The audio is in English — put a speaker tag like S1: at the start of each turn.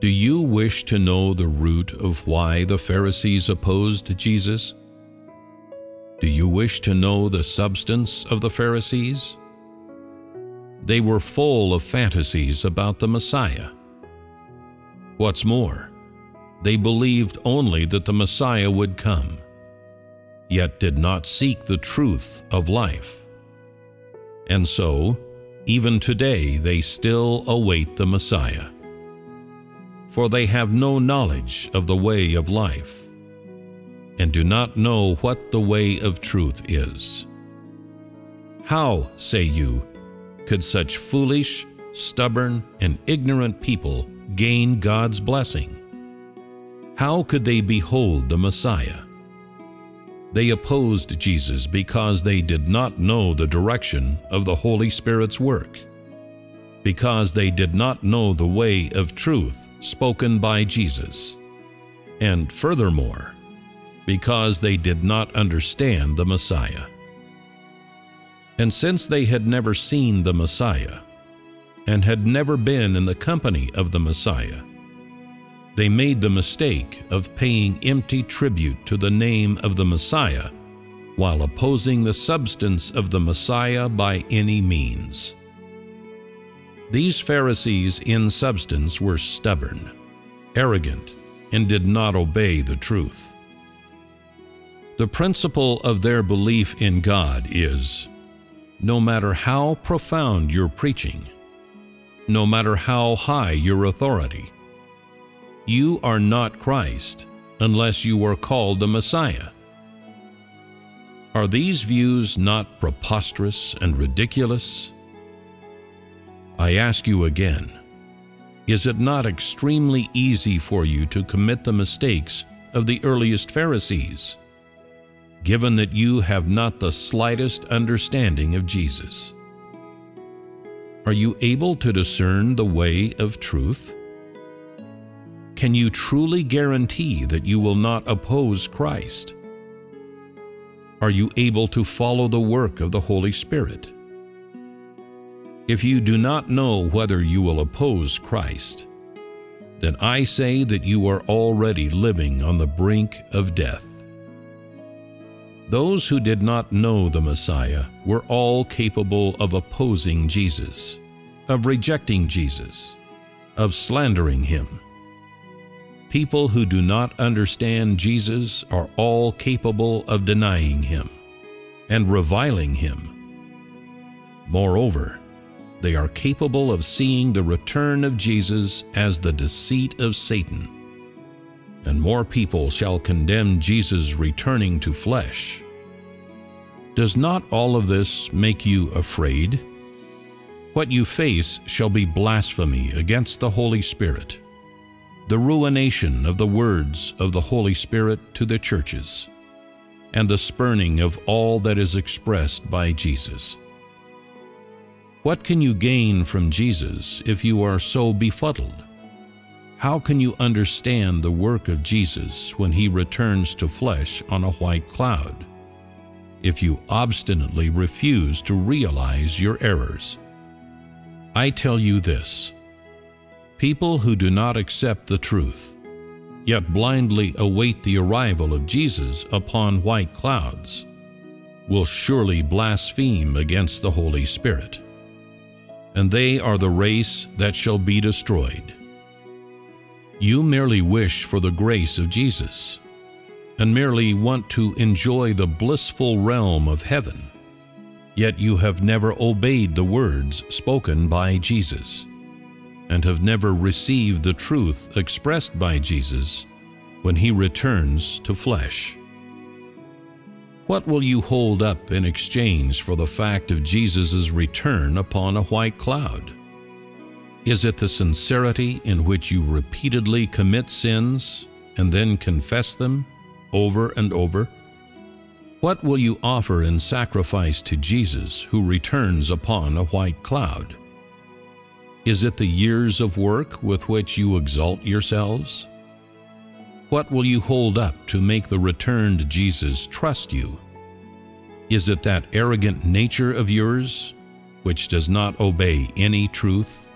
S1: Do you wish to know the root of why the Pharisees opposed Jesus? Do you wish to know the substance of the Pharisees? They were full of fantasies about the Messiah. What's more, they believed only that the Messiah would come, yet did not seek the truth of life. And so, even today, they still await the Messiah. For they have no knowledge of the way of life, and do not know what the way of truth is. How, say you, could such foolish, stubborn, and ignorant people gain God's blessing? How could they behold the Messiah? They opposed Jesus because they did not know the direction of the Holy Spirit's work, because they did not know the way of truth spoken by Jesus, and furthermore, because they did not understand the Messiah. And since they had never seen the Messiah, and had never been in the company of the Messiah, they made the mistake of paying empty tribute to the name of the Messiah while opposing the substance of the Messiah by any means. These Pharisees in substance were stubborn, arrogant, and did not obey the truth. The principle of their belief in God is, no matter how profound your preaching, no matter how high your authority, you are not Christ unless you are called the Messiah. Are these views not preposterous and ridiculous? I ask you again, is it not extremely easy for you to commit the mistakes of the earliest Pharisees, given that you have not the slightest understanding of Jesus? Are you able to discern the way of truth? Can you truly guarantee that you will not oppose Christ? Are you able to follow the work of the Holy Spirit? If you do not know whether you will oppose Christ, then I say that you are already living on the brink of death. Those who did not know the Messiah were all capable of opposing Jesus, of rejecting Jesus, of slandering him. People who do not understand Jesus are all capable of denying him and reviling him. Moreover, they are capable of seeing the return of Jesus as the deceit of Satan. And more people shall condemn Jesus returning to flesh. Does not all of this make you afraid? What you face shall be blasphemy against the Holy Spirit, the ruination of the words of the Holy Spirit to the churches, and the spurning of all that is expressed by Jesus. What can you gain from Jesus if you are so befuddled? How can you understand the work of Jesus when he returns to flesh on a white cloud, if you obstinately refuse to realize your errors? I tell you this: people who do not accept the truth, yet blindly await the arrival of Jesus upon white clouds, will surely blaspheme against the Holy Spirit. And they are the race that shall be destroyed. You merely wish for the grace of Jesus, and merely want to enjoy the blissful realm of heaven, yet you have never obeyed the words spoken by Jesus, and have never received the truth expressed by Jesus when he returns to flesh. What will you hold up in exchange for the fact of Jesus' return upon a white cloud? Is it the sincerity in which you repeatedly commit sins and then confess them over and over? What will you offer in sacrifice to Jesus who returns upon a white cloud? Is it the years of work with which you exalt yourselves? What will you hold up to make the returned Jesus trust you? Is it that arrogant nature of yours, which does not obey any truth?